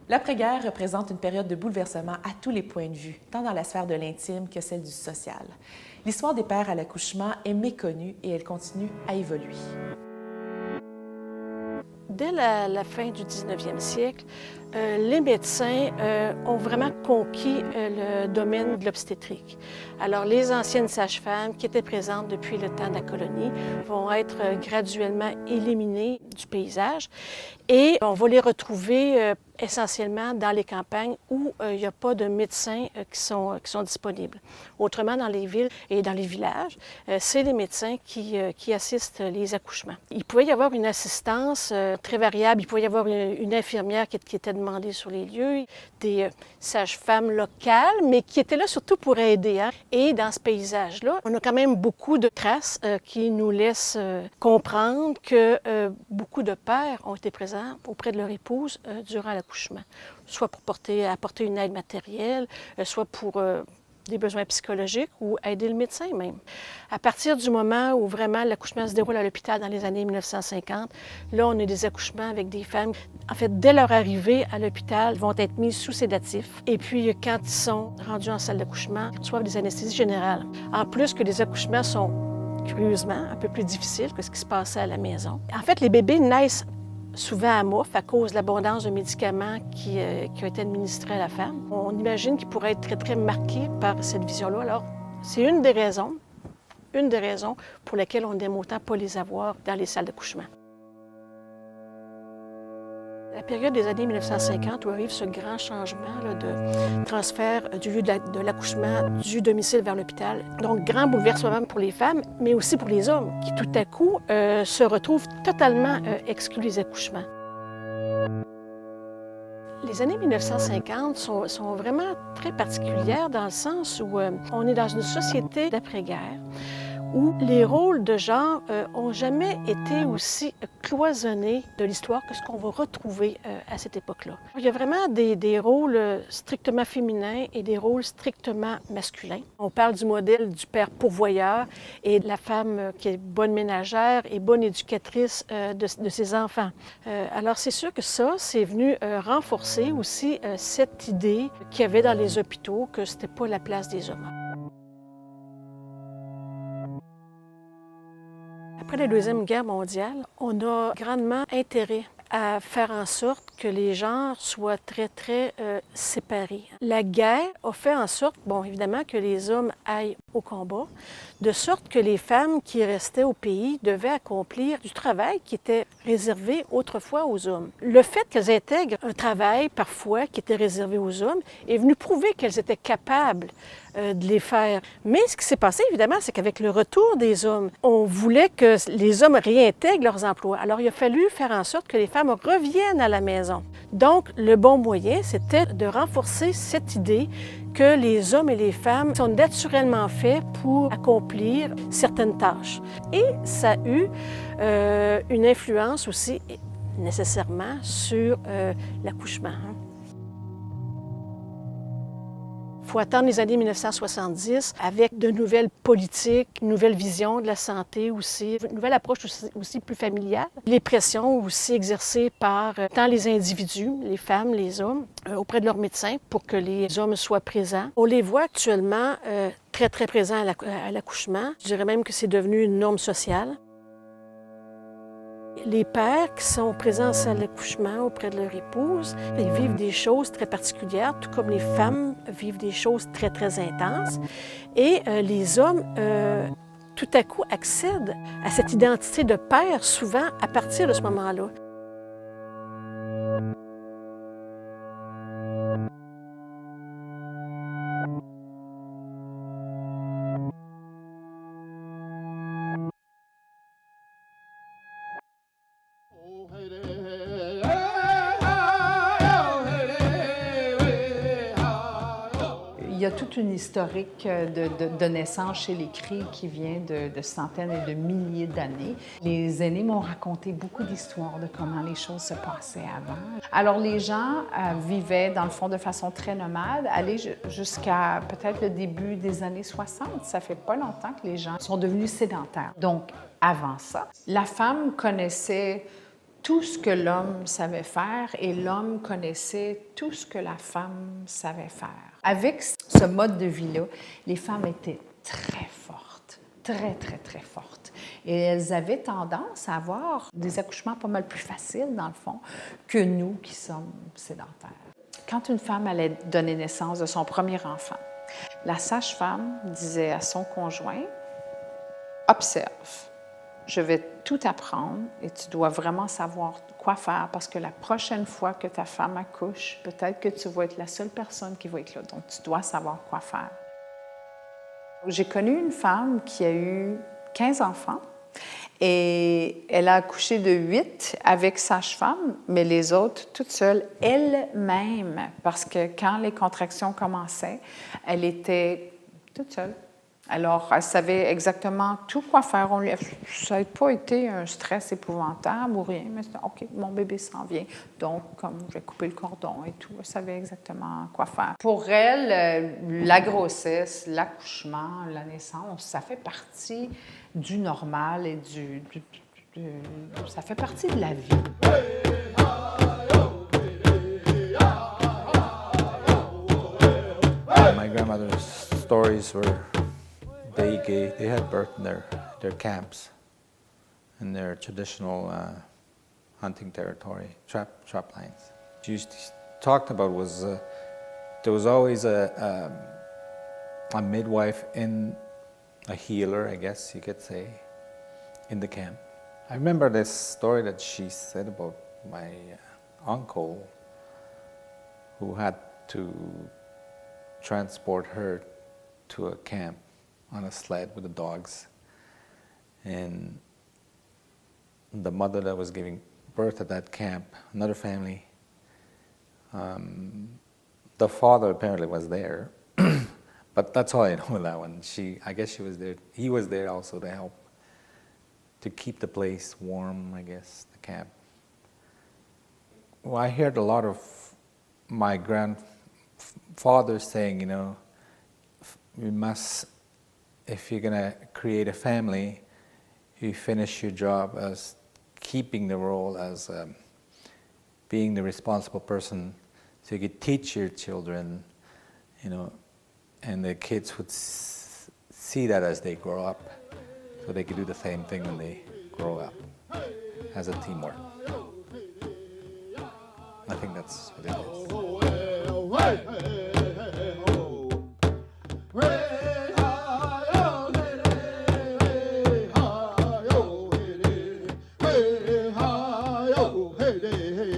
L'après-guerre représente une période de bouleversement à tous les points de vue, tant dans la sphère de l'intime que celle du social. L'histoire des pères à l'accouchement est méconnue et elle continue à évoluer. Dès la fin du 19e siècle, les médecins ont vraiment conquis le domaine de l'obstétrique. Alors, les anciennes sages-femmes qui étaient présentes depuis le temps de la colonie vont être graduellement éliminées du paysage et on va les retrouver essentiellement dans les campagnes où il n'y a pas de médecins qui sont disponibles. Autrement, dans les villes et dans les villages, c'est les médecins qui assistent les accouchements. Il pouvait y avoir une assistance très variable. Il pouvait y avoir une infirmière qui était demandée sur les lieux, des sages-femmes locales, mais qui étaient là surtout pour aider. Hein. Et dans ce paysage-là, on a quand même beaucoup de traces qui nous laissent comprendre que beaucoup de pères ont été présents auprès de leur épouse durant l'accouchement, soit pour apporter une aide matérielle, soit pour des besoins psychologiques ou aider le médecin même. À partir du moment où vraiment l'accouchement se déroule à l'hôpital dans les années 1950, là, on a des accouchements avec des femmes, en fait, dès leur arrivée à l'hôpital, vont être mises sous sédatifs. Et puis, quand ils sont rendus en salle d'accouchement, ils reçoivent des anesthésies générales. En plus que les accouchements sont, curieusement, un peu plus difficiles que ce qui se passait à la maison. En fait, les bébés naissent souvent à mouf à cause de l'abondance de médicaments qui ont été administrés à la femme. On imagine qu'ils pourraient être très, très marqués par cette vision-là. Alors, c'est une des raisons pour lesquelles on aime autant pas les avoir dans les salles d'accouchement. La période des années 1950 où arrive ce grand changement là, de transfert du lieu de l'accouchement du domicile vers l'hôpital. Donc, grand bouleversement pour les femmes, mais aussi pour les hommes qui, tout à coup, se retrouvent totalement exclus des accouchements. Les années 1950 sont vraiment très particulières dans le sens où on est dans une société d'après-guerre où les rôles de genre n'ont jamais été aussi cloisonnés de l'histoire que ce qu'on va retrouver à cette époque-là. Il y a vraiment des rôles strictement féminins et des rôles strictement masculins. On parle du modèle du père pourvoyeur et de la femme qui est bonne ménagère et bonne éducatrice de ses enfants. Alors c'est sûr que ça, c'est venu renforcer aussi cette idée qu'il y avait dans les hôpitaux que c'était pas la place des hommes. Après la Deuxième Guerre mondiale, on a grandement intérêt à faire en sorte que les genres soient très, très séparés. La guerre a fait en sorte, bon, évidemment, que les hommes aillent au combat, de sorte que les femmes qui restaient au pays devaient accomplir du travail qui était réservé autrefois aux hommes. Le fait qu'elles intègrent un travail, parfois, qui était réservé aux hommes, est venu prouver qu'elles étaient capables de les faire. Mais ce qui s'est passé, évidemment, c'est qu'avec le retour des hommes, on voulait que les hommes réintègrent leurs emplois. Alors, il a fallu faire en sorte que les femmes reviennent à la maison. Donc, le bon moyen, c'était de renforcer cette idée que les hommes et les femmes sont naturellement faits pour accomplir certaines tâches. Et ça a eu une influence aussi, nécessairement, sur l'accouchement. Il faut attendre les années 1970 avec de nouvelles politiques, une nouvelle vision de la santé aussi, une nouvelle approche aussi plus familiale. Les pressions aussi exercées par tant les individus, les femmes, les hommes, auprès de leurs médecins pour que les hommes soient présents. On les voit actuellement très, très présents à l'accouchement. Je dirais même que c'est devenu une norme sociale. Les pères qui sont présents en salle d'accouchement auprès de leur épouse, ils vivent des choses très particulières, tout comme les femmes vivent des choses très, très intenses. Et les hommes, tout à coup, accèdent à cette identité de père, souvent à partir de ce moment-là. Il y a toute une historique de naissance chez les cris qui vient de centaines et de milliers d'années. Les aînés m'ont raconté beaucoup d'histoires de comment les choses se passaient avant. Alors les gens vivaient dans le fond de façon très nomade, aller jusqu'à peut-être le début des années 60. Ça fait pas longtemps que les gens sont devenus sédentaires. Donc avant ça, la femme connaissait tout ce que l'homme savait faire et l'homme connaissait tout ce que la femme savait faire. Avec ce mode de vie-là, les femmes étaient très fortes, très, très, très fortes. Et elles avaient tendance à avoir des accouchements pas mal plus faciles, dans le fond, que nous qui sommes sédentaires. Quand une femme allait donner naissance de son premier enfant, la sage-femme disait à son conjoint, « Observe, je vais tout apprendre et tu dois vraiment savoir quoi faire parce que la prochaine fois que ta femme accouche, peut-être que tu vas être la seule personne qui va être là, donc tu dois savoir quoi faire. » J'ai connu une femme qui a eu 15 enfants et elle a accouché de 8 avec sage-femme, mais les autres toutes seules, elle-même, parce que quand les contractions commençaient, elle était toute seule. Alors, elle savait exactement tout quoi faire. Ça n'a pas été un stress épouvantable ou rien, mais c'était « OK, mon bébé s'en vient, donc comme je vais couper le cordon et tout », elle savait exactement quoi faire. Pour elle, la grossesse, l'accouchement, la naissance, ça fait partie du normal et ça fait partie de la vie. My grandmother's stories were they had birth in their camps, in their traditional hunting territory, trap lines. She used to talk about was there was always a midwife and a healer, I guess you could say, in the camp. I remember this story that she said about my uncle who had to transport her to a camp on a sled with the dogs. And the mother that was giving birth at that camp, another family, the father apparently was there, but that's all I know of that one. I guess she was there. He was there also to help, to keep the place warm, I guess, the camp. Well, I heard a lot of my grandfather saying, you know, you must, if you're going to create a family, you finish your job as keeping the role as being the responsible person, so you could teach your children, you know, and the kids would see that as they grow up, so they could do the same thing when they grow up, as a teamwork. I think that's what it is. Hey, hey, hey.